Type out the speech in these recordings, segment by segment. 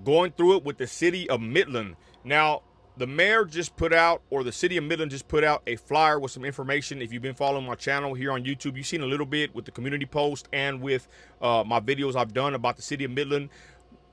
going through it with the city of Midland. Now, the mayor just put out, or the city of Midland just put out a flyer with some information. If you've been following my channel here on YouTube, you've seen a little bit with the community post and with my videos I've done about the city of Midland.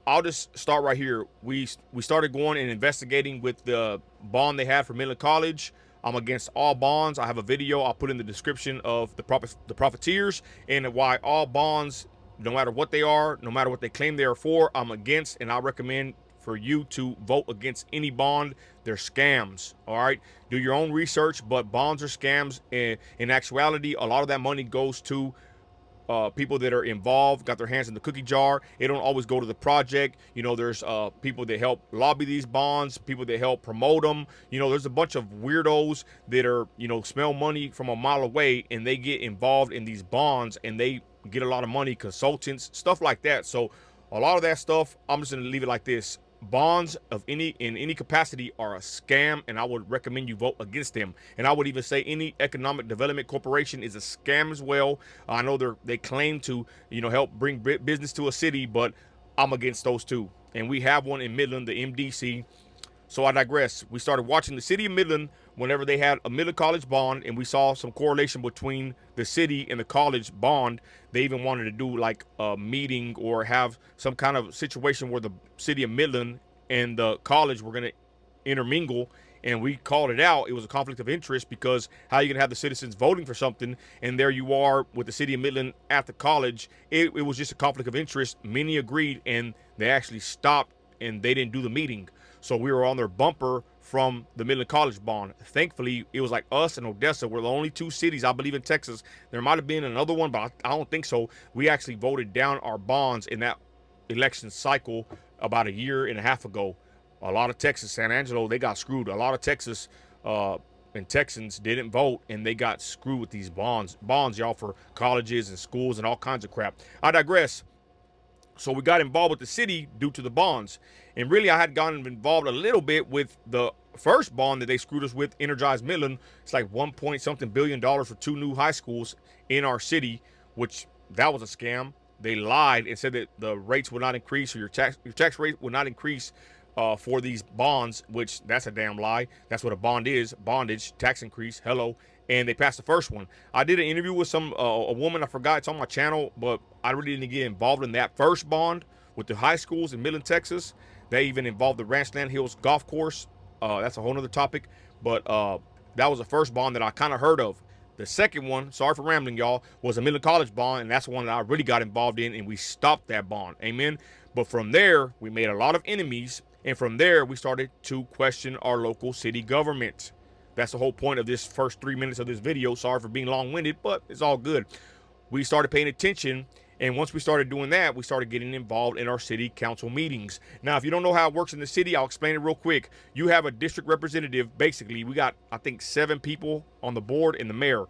I'll just start right here. We started going and investigating with the bond they had for Midland College. I'm against all bonds. I have a video I'll put in the description of the profiteers and why all bonds, no matter what they are, no matter what they claim they are for, I'm against, and I recommend for you to vote against any bond. They're scams. All right, do your own research, but bonds are scams. In actuality, a lot of that money goes to people that are involved, got their hands in the cookie jar. It don't always go to the project. You know, there's people that help lobby these bonds, people that help promote them. You know, there's a bunch of weirdos that are, you know, smell money from a mile away, and they get involved in these bonds, and they get a lot of money, consultants, stuff like that. So a lot of that stuff, I'm just gonna leave it like this. Bonds in any capacity are a scam, and I would recommend you vote against them. And I would even say any economic development corporation is a scam as well. I know they claim to, you know, help bring business to a city, but I'm against those too. And we have one in Midland, the MDC. So I digress. We started watching the city of Midland whenever they had a Midland College bond, and we saw some correlation between the city and the college bond. They even wanted to do like a meeting or have some kind of situation where the city of Midland and the college were going to intermingle, and we called it out. It was a conflict of interest, because how are you going to have the citizens voting for something, and there you are with the city of Midland at the college? It was just a conflict of interest. Many agreed, and they actually stopped, and they didn't do the meeting. So we were on their bumper from the Midland College bond. Thankfully, it was like us and Odessa were the only two cities, I believe, in Texas. There might have been another one, but I don't think so. We actually voted down our bonds in that election cycle about a year and a half ago. A lot of Texas, San Angelo, they got screwed. A lot of Texas and Texans didn't vote, and they got screwed with these bonds, y'all, for colleges and schools and all kinds of crap. I digress. So we got involved with the city due to the bonds. And really, I had gotten involved a little bit with the first bond that they screwed us with, Energize Midland. It's like $1 billion for 2 new high schools in our city, which that was a scam. They lied and said that the rates would not increase, or your tax rate would not increase for these bonds, which that's a damn lie. That's what a bond is, bondage, tax increase, hello. And they passed the first one. I did an interview with a woman, I forgot, it's on my channel, but I really didn't get involved in that first bond with the high schools in Midland, Texas. They even involved the Ranchland Hills Golf Course. That's a whole nother topic, but that was the first bond that I kind of heard of. The second one, sorry for rambling, y'all, was a Midland College bond, and that's one that I really got involved in, and we stopped that bond. Amen. But from there, we made a lot of enemies, and from there, we started to question our local city government. That's the whole point of this first 3 minutes of this video. Sorry for being long-winded, but it's all good. We started paying attention, and once we started doing that, we started getting involved in our city council meetings. Now, if you don't know how it works in the city, I'll explain it real quick. You have a district representative. Basically, we got, I think, 7 people on the board and the mayor.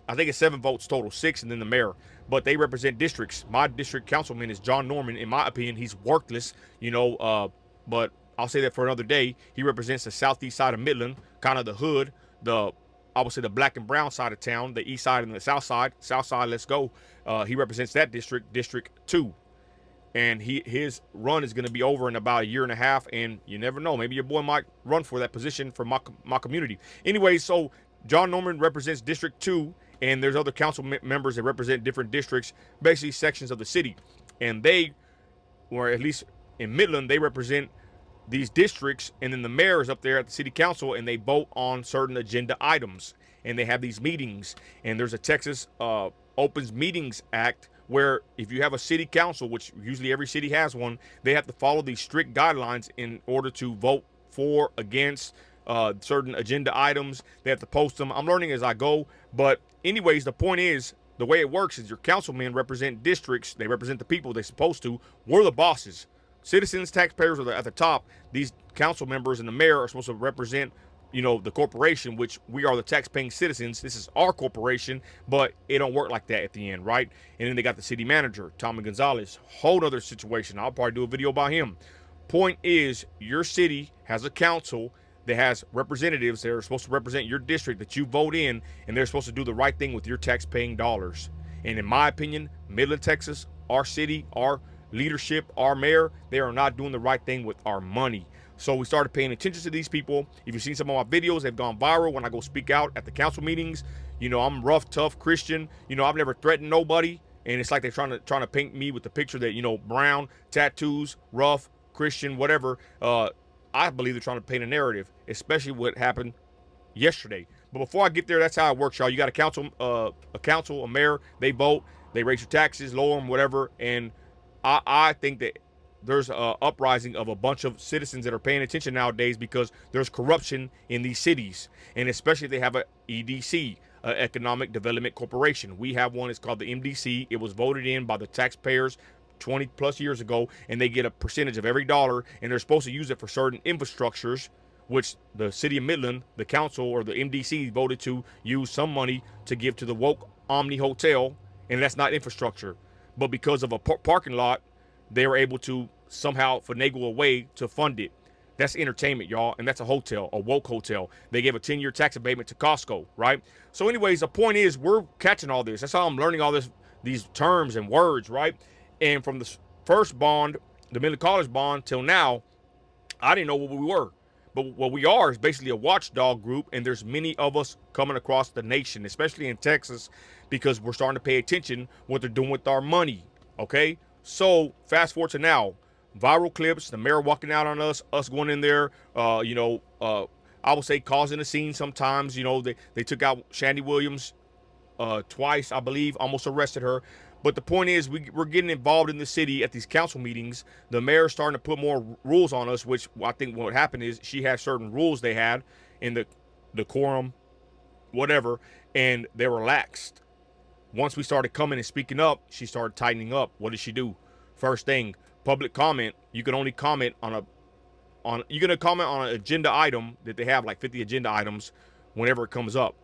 I think it's 7 votes total, 6 and then the mayor. But they represent districts. My district councilman is John Norman. In my opinion, he's worthless, you know, but I'll say that for another day. He represents the southeast side of Midland, kind of the hood, I would say the black and brown side of town, the east side and the south side. South side, let's go. He represents that district, District 2. And his run is going to be over in about a year and a half, and you never know. Maybe your boy might run for that position for my community. Anyway, so John Norman represents District 2, and there's other council members that represent different districts, basically sections of the city. And they, or at least in Midland, they represent these districts, and then the mayor is up there at the city council, and they vote on certain agenda items, and they have these meetings. And there's a Texas Opens Meetings Act, where if you have a city council, which usually every city has one, they have to follow these strict guidelines in order to vote for, against certain agenda items. They have to post them. I'm learning as I go, but anyways, the point is, the way it works is your councilmen represent districts. They represent the people they're supposed to. We're the bosses. Citizens, taxpayers are at the top. These council members and the mayor are supposed to represent, you know, the corporation, which we are the tax-paying citizens. This is our corporation, but it don't work like that at the end, right? And then they got the city manager, Tommy Gonzalez. Whole other situation. I'll probably do a video about him. Point is, your city has a council that has representatives that are supposed to represent your district that you vote in, and they're supposed to do the right thing with your tax-paying dollars. And in my opinion, Midland, Texas, our city, our leadership, our mayor, they are not doing the right thing with our money. So we started paying attention to these people. If you've seen some of my videos, they've gone viral when I go speak out at the council meetings. You know, I'm rough, tough Christian. You know, I've never threatened nobody. And it's like they're trying to paint me with the picture that, you know, brown, tattoos, rough, Christian, whatever. I believe they're trying to paint a narrative, especially what happened yesterday. But before I get there, that's how it works, y'all. You got a council, a mayor. They vote, they raise your taxes, lower them, whatever. And I think that there's a uprising of a bunch of citizens that are paying attention nowadays because there's corruption in these cities, and especially if they have a EDC, Economic Development Corporation. We have one. It's called the MDC. It was voted in by the taxpayers 20 plus years ago, and they get a percentage of every dollar, and they're supposed to use it for certain infrastructures, which the city of Midland, the council, or the MDC voted to use some money to give to the woke Omni Hotel, and that's not infrastructure. But because of a parking lot, they were able to somehow finagle a way to fund it. That's entertainment, y'all, and that's a hotel, a woke hotel. They gave a 10-year tax abatement to Costco, right? So anyways, the point is we're catching all this. That's how I'm learning all these terms and words, right? And from the first bond, the Midland College bond, till now, I didn't know what we were. But what we are is basically a watchdog group, and there's many of us coming across the nation, especially in Texas, because we're starting to pay attention what they're doing with our money, okay? So fast forward to now, viral clips, the mayor walking out on us going in there, I would say causing a scene sometimes. You know, they took out Shandy Williams twice, I believe, almost arrested her. But the point is, we're getting involved in the city at these council meetings. The mayor's starting to put more rules on us, which I think what happened is she had certain rules they had in the decorum, whatever, and they relaxed. Once we started coming and speaking up, she started tightening up. What did she do? First thing, public comment. You can only comment you're gonna comment on an agenda item that they have like 50 agenda items whenever it comes up.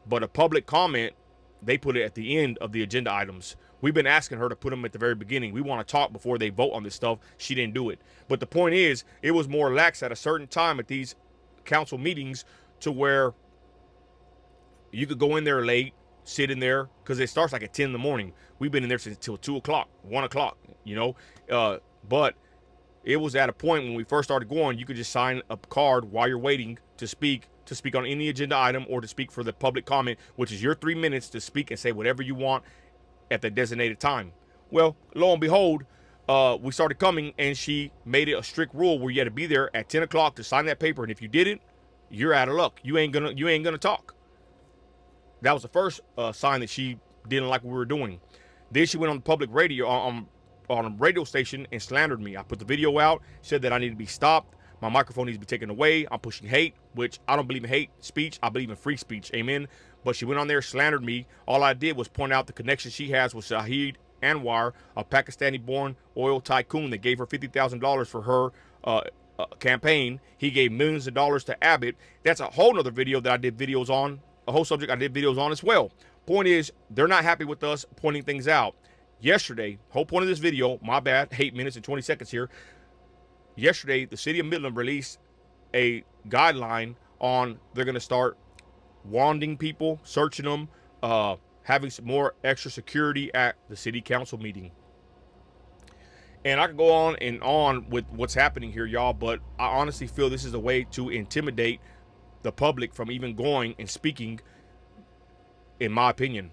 But a public comment, they put it at the end of the agenda items. We've been asking her to put them at the very beginning. We want to talk before they vote on this stuff. She didn't do it. But the point is, it was more lax at a certain time at these council meetings to where you could go in there late, sit in there, because it starts like at 10 in the morning. We've been in there since till 2 o'clock, 1 o'clock, you know. But it was at a point when we first started going, you could just sign a card while you're waiting to speak on any agenda item or to speak for the public comment, which is your 3 minutes to speak and say whatever you want at the designated time. Well, lo and behold, we started coming, and she made it a strict rule where you had to be there at 10 o'clock to sign that paper, and if you didn't, you're out of luck. You ain't gonna talk. That was the first sign that she didn't like what we were doing. Then she went on the public radio, on a radio station, and slandered me. I put the video out, said that I need to be stopped. My microphone needs to be taken away. I'm pushing hate, which I don't believe in hate speech. I believe in free speech. Amen. But she went on there, slandered me. All I did was point out the connection she has with Shahid Anwar, a Pakistani-born oil tycoon that gave her $50,000 for her campaign. He gave millions of dollars to Abbott. That's a whole nother video that I did videos on, a whole subject I did videos on as well. Point is, they're not happy with us pointing things out. Yesterday, whole point of this video, my bad, 8 minutes and 20 seconds here. Yesterday, the city of Midland released a guideline on they're going to start wanding people, searching them, having some more extra security at the city council meeting. And I could go on and on with what's happening here, y'all, but I honestly feel this is a way to intimidate the public from even going and speaking, in my opinion.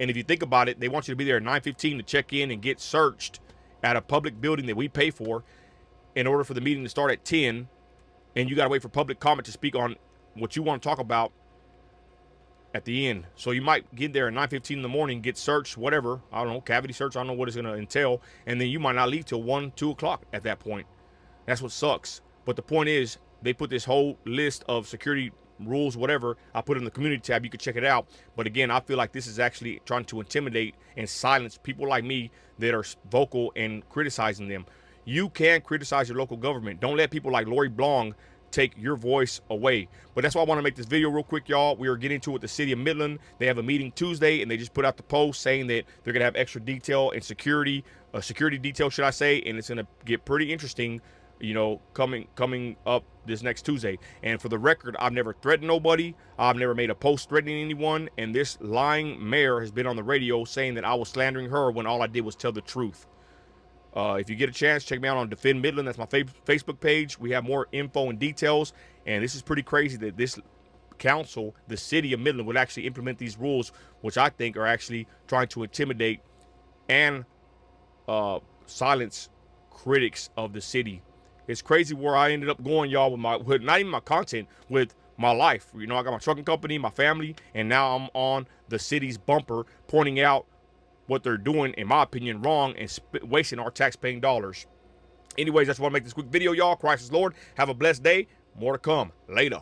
And if you think about it, they want you to be there at 9:15 to check in and get searched at a public building that we pay for in order for the meeting to start at 10, and you got to wait for public comment to speak on what you want to talk about at the end. So you might get there at 9:15 in the morning, get searched, whatever, I don't know, cavity search, I don't know what it's going to entail, and then you might not leave till 1, 2 o'clock at that point. That's what sucks. But the point is, they put this whole list of security rules, whatever. I put it in the community tab. You can check it out. But again, I feel like this is actually trying to intimidate and silence people like me that are vocal and criticizing them. You can criticize your local government. Don't let people like Lori Blong take your voice away. But that's why I want to make this video real quick, y'all. We are getting to it with the city of Midland. They have a meeting Tuesday, and they just put out the post saying that they're going to have extra detail and security detail, should I say, and it's going to get pretty interesting, you know, coming up this next Tuesday. And for the record, I've never threatened nobody. I've never made a post threatening anyone. And this lying mayor has been on the radio saying that I was slandering her when all I did was tell the truth. If you get a chance, check me out on Defend Midland. That's my Facebook page. We have more info and details. And this is pretty crazy that this council, the city of Midland, would actually implement these rules, which I think are actually trying to intimidate and silence critics of the city. It's crazy where I ended up going, y'all, with not even my content, with my life. You know, I got my trucking company, my family, and now I'm on the city's bumper pointing out what they're doing, in my opinion, wrong and wasting our tax-paying dollars. Anyways, I just want to make this quick video, y'all. Christ is Lord. Have a blessed day. More to come. Later.